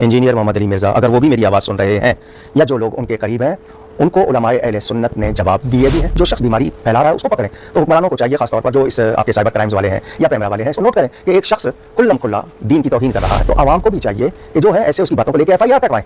Engineer Mohammad Ali Mirza अगर वो भी मेरी आवाज़ सुन रहे हैं या जो लोग उनके करीब हैं उनको उलमाए अहले सुन्नत ने जवाब दिए भी हैं। जो शख्स बीमारी फैला रहा है उसको पकड़ें। तो हुक्मरानों को चाहिए खासतौर पर जो इस आपके साइबर क्राइम्स वाले हैं या पैमरा वाले हैं, इसको नोट करें कि एक शख्स कुल्लम कुल्ला दीन की तौहीन कर रहा है, तो आवाम को भी चाहिए कि जो है ऐसे उसकी बातों को लेकर FIR कटवाएं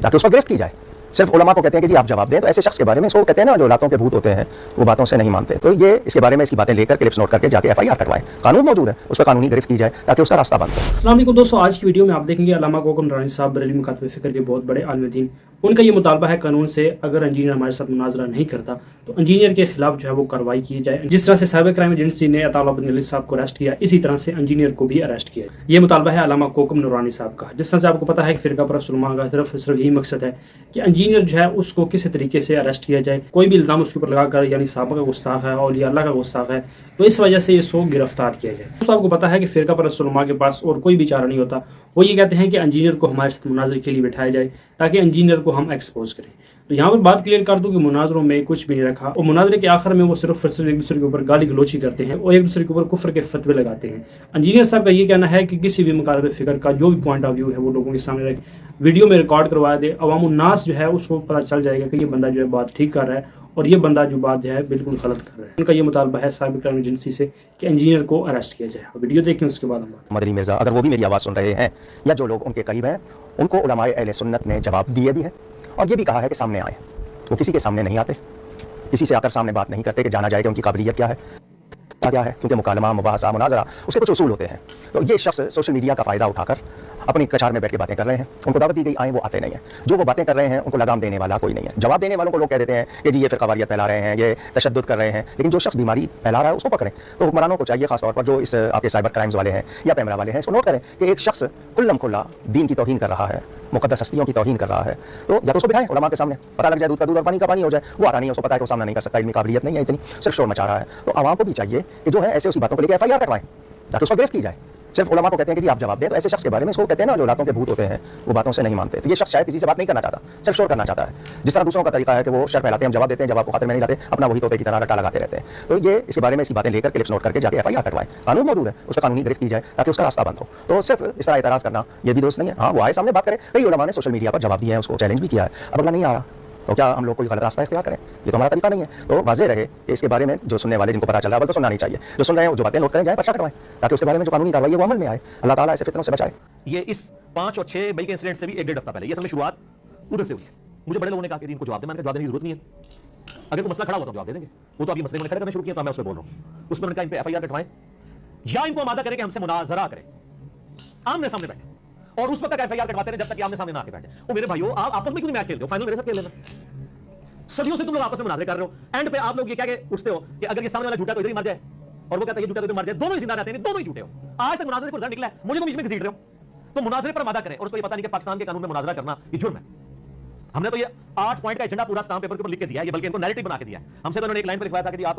ताकि उस पर गिरफ्त की जाए। सिर्फ उलमा को कहते हैं कि जी आप जवाब दें, तो ऐसे शख्स के बारे में इसको कहते हैं ना जो लातों के भूत होते हैं वो बातों से नहीं मानते, तो ये इसके बारे में इसकी बातें लेकर क्लिप्स नोट करके जाके FIR कटवाएं। कानून मौजूद है, उस पर कानूनी गिरफ्त की जाए ताकि उसका रास्ता बंद हो। अस्सलाम वालेकुम दोस्तों, आज की वीडियो में आप देखेंगे अल्लामा कोकम नूरानी साहब बरेली मुकातबे फ़िक्र के बहुत बड़े आलिम दीन। उनका ये मुतालबा है कानून से अगर इंजीनियर हमारे साथ मुनाजरा नहीं करता तो इंजीनियर के खिलाफ जो है वो कार्रवाई की जाए। जिस तरह से साइबर क्राइम एजेंसी ने अता उल्लाह बिन अली साहब को अरेस्ट किया, इसी तरह से इंजीनियर को भी अरेस्ट किया। ये मुतालबा है अल्लामा कोकम नूरानी साहब का। जिस तरह से आपको पता है कि फ़िरका परस्त उलमा का सिर्फ यही मकसद है कि इंजीनियर जो है उसको किसी तरीके से अरेस्ट किया जाए, कोई भी इल्ज़ाम उसके ऊपर लगाकर, यानी साहबा का गुस्ताख है और अल्लाह का गुस्ताख है, तो इस वजह से इसको गिरफ्तार किया जाए। तो आपको पता है कि फ़िरका परस्त उलमा के पास और कोई भी चारा नहीं होता। वो ये कहते हैं कि इंजीनियर को हमारे साथ मुनाजरे के लिए बिठाया जाए ताकि इंजीनियर को हम एक्सपोज करें। तो यहाँ पर बात क्लियर कर दूं कि मुनाजरों में कुछ भी नहीं रखा और मुनाजरे के आखिर में वो सिर्फ एक दूसरे के ऊपर गाली गलोची करते हैं और एक दूसरे के ऊपर कुफ्र के फतवे लगाते हैं। इंजीनियर साहब का ये कहना है कि किसी भी मुकालबे फ़िक्र का जो भी पॉइंट ऑफ व्यू है वो लोगों के सामने रहे, वीडियो में रिकॉर्ड करवा दे, अवामुन्नास जो है उसको पता चल जाएगा कि ये बंदा जो है बात ठीक कर रहा है और ये बंदा जो बात जो है बिल्कुल गलत कर रहा है। उनका ये मुतालबा है साइबर क्राइम एजेंसी से कि इंजीनियर को अरेस्ट किया जाए। वीडियो देखें उसके बाद हम मोहम्मद अली मिर्ज़ा अगर वो भी मेरी आवाज़ सुन रहे हैं या जो लोग उनके करीब हैं उनको उलमाए अहले सुन्नत ने जवाब दिए भी हैं और ये भी कहा है कि सामने आए। वो किसी के सामने नहीं आते, किसी से आकर सामने बात नहीं करते कि जाना जाए कि उनकी काबिलियत क्या है, क्योंकि मुकालमा मुबाहसा मुनाजरा उसके कुछ उसूल होते हैं। तो ये शख्स सोशल मीडिया का फ़ायदा उठाकर अपनी कचार में बैठ के बातें कर रहे हैं। उनको दावत दी गई आए, वो आते नहीं हैं। जो वो बातें कर रहे हैं उनको लगाम देने वाला कोई नहीं है। जवाब देने वालों को लोग कह देते हैं कि जी ये फ़िरक़ावारियत फैला रहे हैं, ये तशद्दुद कर रहे हैं, लेकिन जो शख्स बीमारी फैला रहा है उसको पकड़ें। तो हुक्मरानों को चाहिए खासतौर पर जो इस आपके साइबर क्राइम्स वाले हैं या पैमरा वाले हैं, इसको नोट करें कि एक शख्स कुल्लम कुल्ला दीन की तौहीन कर रहा है, मुक़द्दस हस्तियों की तौहीन कर रहा है, तो या तो उसको बिठाएं उलमा के सामने, पता लग जाए दूध का दूध और पानी का पानी हो जाए। वो आता नहीं है, उसको पता है कि वो सामना नहीं कर सकता, इतनी काबिलियत नहीं है, इतनी सिर्फ शोर मचा रहा है। तो आवाम को भी चाहिए कि जो है ऐसे उसकी बातों को लेकर FIR कटवाएं ताकि उसको गिरफ्त की जाए। सिर्फ उलमा को कहते हैं कि जी आप जवाब दें, तो ऐसे शख्स के बारे में इसको कहते हैं ना जो लातों के भूत होते हैं वो बातों से नहीं मानते। तो ये शख्स शायद किसी से बात नहीं करना चाहता, सिर्फ शोर करना चाहता है। जिस तरह दूसरों का तरीका है कि वो शर फैलाते हैं, हम जवाब देते हैं, जवाब को खातिर में नहीं लाते, अपना वही तोते की तरह रट्टा लगाते रहते हैं। तो ये इसके बारे में इसकी बातें लेकर क्लिप्स नोट करके जाके FIR कटवाएं। कानून मौजूद है, उस पर कानूनी गिरफ्त की जाए ताकि उसका रास्ता बंद हो। तो सिर्फ इस तरह एतराज़ करना ये भी दोस्त नहीं है। हाँ, वो आए सामने बात करें। कई उलमा ने सोशल मीडिया पर जवाब दिया है, उसको चैलेंज भी किया है, अब अगला नहीं आ रहा, तो क्या हम लोग कोई गलत रास्ता इख्तियार करें? ये तो हमारा तरीका नहीं है। तो वाज़ेह रहे कि इसके बारे में जो सुनने वाले जिनको पता चल रहा है, तो सुनना नहीं चाहिए। जो सुन रहे हैं वो जो बातें नोट करें, जाए पर्चा कटवाएं ताकि उसके बारे में जो कानूनी कार्रवाई है वो अमल में आए। अल्लाह ताला ऐसे फितनों से बचाए। ये इस 5 और 6 मई के इंसिडेंट से भी 1-1.5 हफ्ता पहले ये सब में शुरुआत उधर से हुई है। मुझे बड़े लोगों ने कहा कि इनको जवाब दे, मैंने कहा जवाब देने की जरूरत नहीं है। अगर कोई मसला खड़ा हुआ तो जवाब दे देंगे, वो तो अभी मसले में खड़े करने शुरू किया, तो मैं उस पर बोल रहा हूं। उसमें उन्होंने कहा इन पे FIR कटवाएं या इनको आमादा करें कि हमसे मुनाजरा करें, आमने सामने बैठे और उस वक्त तक FIR कटवाते रहे जब तक आमने सामने ना आके बैठे। ओ मेरे भाइयों, आप आपस में क्यों नहीं मैच खेलते हो? फाइनल मेरे साथ खेल लेना। सदियों से तुम लोग आपस में मुनाजरे कर रहे हो, एंड पे आप लोग ये कह के उठते हो कि अगर ये सामने वाला झूठा तो इधर ही मर जाए और वो कहता है ये झूठा तो इधर मर जाए, दोनों ही जिंदा रहते हैं, दोनों ही झूठे हो। आज तक मुनाजरे को रिजल्ट निकला है, मुझे तो बीच में घसीट रहे हो। तो मुनाजरे पर आमादा करें और उसको ये पता नहीं कि पाकिस्तान के कानून में मुनाजरा करना ये जुर्म है। हमने तो ये 8 पॉइंट का एजेंडा पूरा स्टाम्प पेपर के ऊपर लिख के दिया है, ये बल्कि इनको नैरेटिव बना के दिया है। हमसे तो उन्होंने एक लाइन पर लिखवाया था कि आप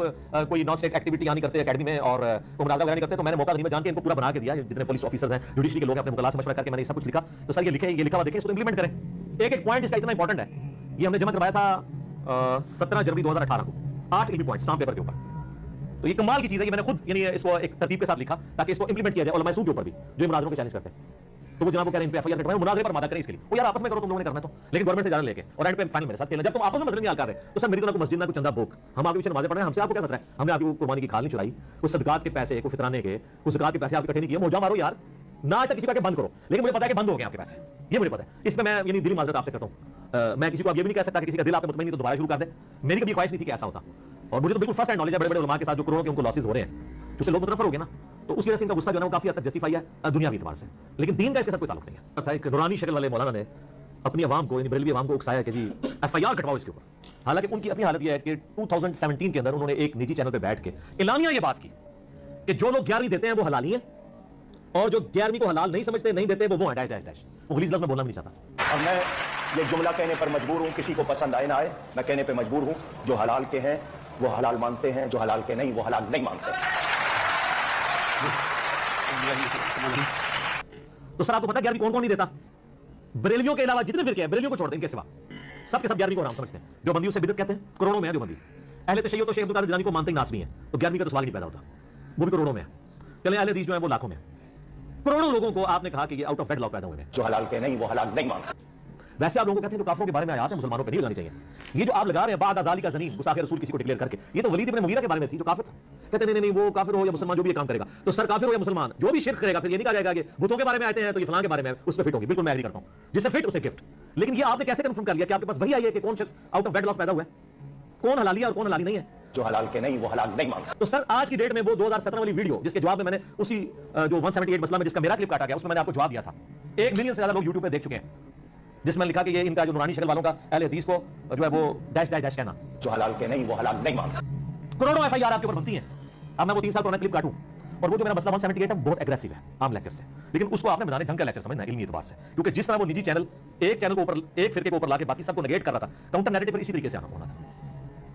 कोई नॉन स्टेट एक्टिविटी नहीं करते एकेडमी में और मुनाजरा वगैरह नहीं करते, तो मैंने मौका गनीमत जान के इनको पूरा बना के दिया। जितने पुलिस ऑफिसर्स हैं, जुडिशरी के लोग हैं, अपने मुकल्ला से मशवरा करके मैंने सब कुछ लिखा। तो सर ये लिखे, ये लिखा हुआ देखें, इसको इंप्लीमेंट करें। एक एक पॉइंट इसका इतना इंपॉर्टेंट है। ये हमने जमा करवाया था 17 जनवरी 2018 को, 8 इल्मी पॉइंट स्टाम्प पेपर के ऊपर। तो ये कमाल की चीज है कि मैंने खुद यानी इसको एक तरतीब के साथ लिखा ताकि इसको इंप्लीमेंट किया जाए उलमाए सूद के ऊपर भी जो मुनाजरों को चैलेंज करते हैं। तो वो जनाब को कह रहे हैं इन पे FIR कटवाएं, मुनाजरे पर आमादा करें इसके लिए। वो यार आपस में करो, तुम लोगों ने करना है तो, लेकिन गवर्नमेंट से जान लेके और एंड पे फाइनल मेरे साथ खेलना। जब तुम आपस में मसले नहीं हल कर रहे तो सर मेरी तो ना कोई मस्जिद ना कोई चंदा भूख, हम आपके पीछे नमाज़ें पढ़ रहे हैं, हमसे आपको क्या खतरा है? हमने आपकी कुर्बानी की खाल नहीं चुराई, कुछ सदकात के पैसे, कुछ फितराने के, कुछ ज़कात के पैसे आपके इकट्ठे नहीं किए। मौजा मारो यार, ना आज तक किसी का बंद करो, लेकिन मुझे पता है कि बंद हो गए आपके पैसे, ये मुझे पता है। इसमें मैं यानी दिली माजरत आपसे करता हूँ। मैं किसी को अब ये भी नहीं कह सकता कि किसी का दिल आप पे मुतमईन नहीं तो दोबारा शुरू कर दे। मेरी कभी ख्वाहिश नहीं थी कि ऐसा होता, और मुझे तो बिल्कुल फर्स्ट हैंड नॉलेज है बड़े बड़े उलमा के साथ जो करोड़ों के उनको लॉसेस हो रहे हैं, क्योंकि लोग मुतनफर हो गए ना, तो उसकी वजह से इनका गुस्सा जो है वो काफी हद तक जस्टिफाई है दुनियावी एतबार से, लेकिन दीन का इसके साथ कोई ताल्लुक नहीं है। था एक नूरानी शक्ल वाले मौलाना ने अपनी आवाम को, बरेलवी आवाम को उकसाया कि जी FIR कटवाओ इसके ऊपर। हालांकि उनकी अपनी हालत यह है कि 2017 के अंदर उन्होंने एक निजी चैनल पर बैठ के एलानिया ये बात की कि जो लोग 11वीं देते हैं वो हलाली हैं और जो 11वीं को हलाल नहीं समझते, नहीं देते, वो है डैश। वो गलीज़ लफ्ज़ में बोलना भी नहीं चाहता। और मैं ये जुमला कहने पर मजबूर हूँ, किसी को पसंद आए ना आए, मैं कहने पर मजबूर हूँ। जो हलाल के हैं वो हलाल मानते हैं, जो हलाल के नहीं वो हलाल नहीं मानते। तो सर आपको पता 11वीं कौन कौन नहीं देता? बरेलवियों के अलावा जितने फिरके हैं, बरेलवियों को छोड़ दें, इनके सिवा सबके सब 11वीं को हराम समझते हैं। देवबंदियों से बिदअत कहते हैं, करोड़ों में है देवबंदी। अहले तशय्युद तो शेख अब्दुल कादिर जिलानी को मानते ही नासवी हैं, तो 11वीं का तो सवाल नहीं पैदा होता, वो भी करोड़ों में है। चले अहले हदीस जो है वो लाखों में है। करोड़ों लोगों को आपने कहा कि ये आउट ऑफ वेडलॉक पैदा हुए हैं। जो हलाल के नहीं वो हलाल नहीं मानता। वैसे आप लोगों को कहते हैं जो काफिरों के बारे में आयात है मुसलमानों पे नहीं लगानी चाहिए। ये जो आप लगा रहे हैं बाद अदाली का ज़नीन गुस्ताखे रसूल किसी को डिक्लेयर करके, ये तो वलीद इब्न मुगीरा के बारे में थी जो काफिर था। कहते नहीं वो काफिर हो या मुसलमान जो भी ये काम करेगा, तो सर काफिर हो या मुसलमान जो भी शिर्क करेगा, फिर ये नहीं कहा जाएगा कि बुतों के बारे में आते हैं तो ये फलां के बारे में उस पर फिट होगी। बिल्कुल मैं एग्री करता हूं, जिससे फिट उसे गिफ्ट। लेकिन ये आपने कैसे कंफर्म कर लिया कि आपके पास वही आई है कि कौन शख्स आउट ऑफ वेडलॉक पैदा हुआ है, कौन हलाली है और कौन हलाली नहीं है? जो हलाल के नहीं वो हलाल नहीं मानता। तो सर आज की डेट में वो 2017 वाली वीडियो जिसके जवाब में मैंने उसी जो 178 मसला में जिसका मेरा क्लिप काटा गया उसमें मैंने आपको जवाब दिया था, 1 मिलियन से ज्यादा लोग यूट्यूब पे देख चुके हैं, जिसमें लिखा कि ये इनका जो नूरानी शक्ल वालों का अहले हदीस को जो है वो डैश डैश डैश कहना। जो हलाल के नहीं वो हलाल नहीं मानता। करोड़ों एफआईआर आपके ऊपर बनती हैं। अब मैं वो 3 साल पुराना क्लिप काटूं और वो जो मेरा मसला 178 है बहुत एग्रेसिव है आम लेक्चर से, लेकिन उसको आपने बनाने ढंग का लेक्चर समझना इल्मी एतबार से, क्योंकि जिस तरह वो निजी चैनल एक चैनल को ऊपर एक फिरके को ऊपर लाके बाकी सबको नेगेट कर रहा था, काउंटर नैरेटिव इसी तरीके से आना होना था,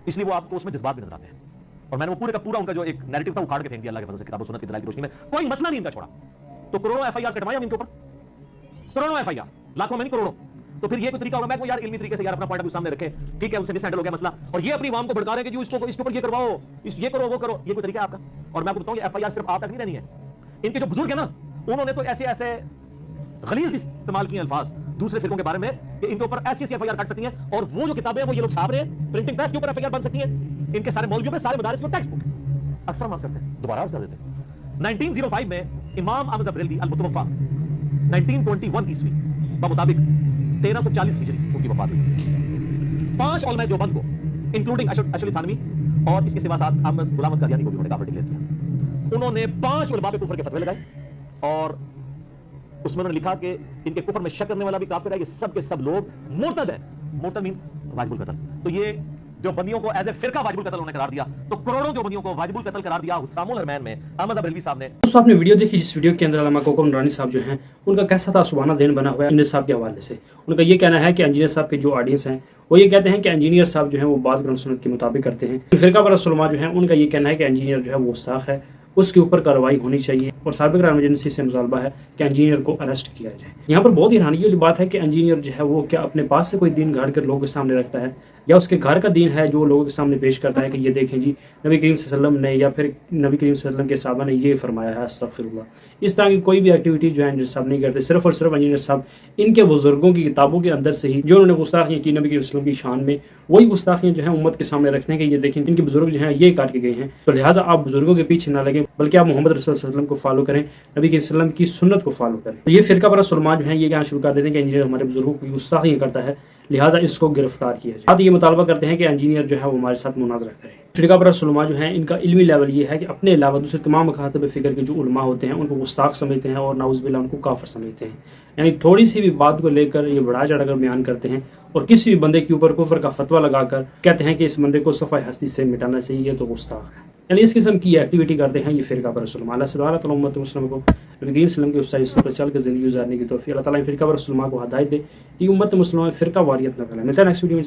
इसलिए वो आपको उसमें जज्बात भी नजर आते हैं। और मैंने वो पूरे का पूरा उनका जो एक नैरेटिव था उखाड़ के फेंक दिया अल्लाह के फजल से, किताब और सुन्नत की दलाइल की रोशनी में कोई मसला नहीं इनका छोड़ा। तो करोड़ों एफआईआर कटवाए हम इनके ऊपर, करोड़ों एफआईआर, लाखों में नहीं करोड़ों। तो फिर ये कोई तरीका होगा मैं यार इल्मी तरीके से यार अपना पॉइंट ऑफ व्यू सामने रखे, ठीक है उनसे मिसहैंडल हो गया मसला, और ये अपनी आवाम को भड़का रहे हैं कि जो इसके ऊपर ये करवाओ, ये करो वो करो, ये कोई तरीका है आपका? और मैं आपको बताऊं ये एफआईआर सिर्फ आप तक नहीं रहनी है, इनके जो बुजुर्ग है ना उन्होंने तो ऐसे ऐसे गलीज इस्तेमाल किए अल्फाज दूसरे फिरकों के बारे में कि इनके ऊपर ऐसी ऐसी एफआईआर काट सकती हैं, और वो जो किताबें वो ये लोग छाप रहे हैं प्रिंटिंग प्रेस के ऊपर एफआईआर बन सकती है, इनके सारे मौलवियों पे सारे मदारिस में टेक्स्ट बुक अक्सर माफ करते हैं, दोबारा कर देते हैं। 1905 में इमाम अहमद बरेलवी अल-मुतवफ़ा 1921 ईस्वी मुताबिक 1340 हिजरी उनकी वफात हुई। 5 उलमा देवबंद को इंक्लूडिंग अशरफ थानवी और इसके सिवा साथ अहमद गुलाम कादियानी को भी उन्होंने काफिर डिक्लेयर किया। उन्होंने 5 उलमा पे कुफर के फतवे लगाए और उसमें उन्होंने लिखा कि इनके कुफर में शक करने वाला भी काफिर है, ये सब के सब लोग मुर्तद है। मुर्तद मीन वाजिबुल कत्ल। तो ये जो बंदियों को एज ए फिरका वाजिबुल कत्ल उन्होंने करार दिया, तो करोड़ों जो बंदियों को वाजिबुल कत्ल करार दिया हुस्सामुल हरमैन में अहमद बरेलवी साहब ने। दोस्तों आपने वीडियो देखी जिस वीडियो के अंदर अल्लामा कोकम नूरानी साहब जो हैं उनका कैसा था सुबहाना दिन बना हुआ है इंजीनियर साहब के हवाले से। उनका ये कहना है कि इंजीनियर साहब के जो ऑडियंस हैं वो ये कहते हैं कि इंजीनियर साहब जो है वो बात कुरान सुन्नत के मुताबिक करते हैं। फिरका परस्त उलमा जो है उनका ये कहना है कि इंजीनियर जो है वो गुस्ताख है, उसके ऊपर कार्रवाई होनी चाहिए और साबिक एमरजेंसी से मुतालबा है कि इंजीनियर को अरेस्ट किया जाए। यहाँ पर बहुत ही हैरानी वाली बात है कि इंजीनियर जो है वो क्या अपने पास से कोई दीन गाड़ कर लोगों के सामने रखता है या उसके घर का दीन है जो लोगों के सामने पेश करता है कि ये देखें जी नबी करीम सल्लल्लाहु अलैहि वसल्लम ने या फिर नबी करीम सल्लल्लाहु अलैहि वसल्लम के साहबा ने ये फरमाया है अस्तगफिरुल्लाह। इस तरह की कोई भी एक्टिविटी जो है इंजीनियर साहब नहीं करते, सिर्फ और सिर्फ इंजीनियर साहब इनके बुजुर्गों की किताबों के अंदर से ही जो उन्होंने गुस्ताखियाँ की नबी करीम सल्लल्लाहु अलैहि वसल्लम की शान में, वही गुस्ताखियाँ जो है उम्मत के सामने रखने के ये देखें इनके बुजुर्ग जो हैं ये काट के गए हैं। तो लिहाजा आप बुजुर्गों के पीछे ना लगे बल्कि आप मोहम्मद रसूल सल्लल्लाहु अलैहि वसल्लम को फॉलो करें, नबी करीम सल्लल्लाहु अलैहि वसल्लम की सुन्नत को फॉलो करें। तो ये फिरका परस्त उलमा जो है ये कहना शुरू कर देते हैं कि इंजीनियर हमारे बुजुर्गों की गुस्ताखियाँ करता है, लिहाजा इसको गिरफ्तार किया जाए। तो ये मुतालबा करते हैं कि इंजीनियर जो है वो हमारे साथ मुनाजरा करे। फिरका परस्त उलमा जो है इनका इल्मी लेवल ये है कि अपने अलावा दूसरे तमाम मकातब फ़िक्र के जो उलमा होते हैं उनको गुस्ताख समझते हैं और नाउज़ुबिल्लाह उनको काफिर समझते हैं। यानी थोड़ी सी भी बात को लेकर ये बढ़ा चढ़ाकर बयान करते हैं और किसी भी बंदे के ऊपर कुफर का फतवा लगाकर कहते हैं कि इस बंदे को सफ़ाए हस्ती से मिटाना चाहिए, तो गुस्ताख है। यानी इस किस्म की एक्टिविटी करते हैं ये फिरका परस्त उलमा। अल्लाह सुब्हानहू व तआला उम्मत मुस्लिम को नबी करीम सल्लल्लाहु अलैहि वसल्लम के उस पर चल कर ज़िंदगी गुजारने की तौफीक अल्लाह ताला फिरका परस्त उलमा को हिदायत दे कि उम्मत मुस्लिम फ़िरका वारियत न फैलाए। मिलते हैं नेक्स्ट वीडियो में।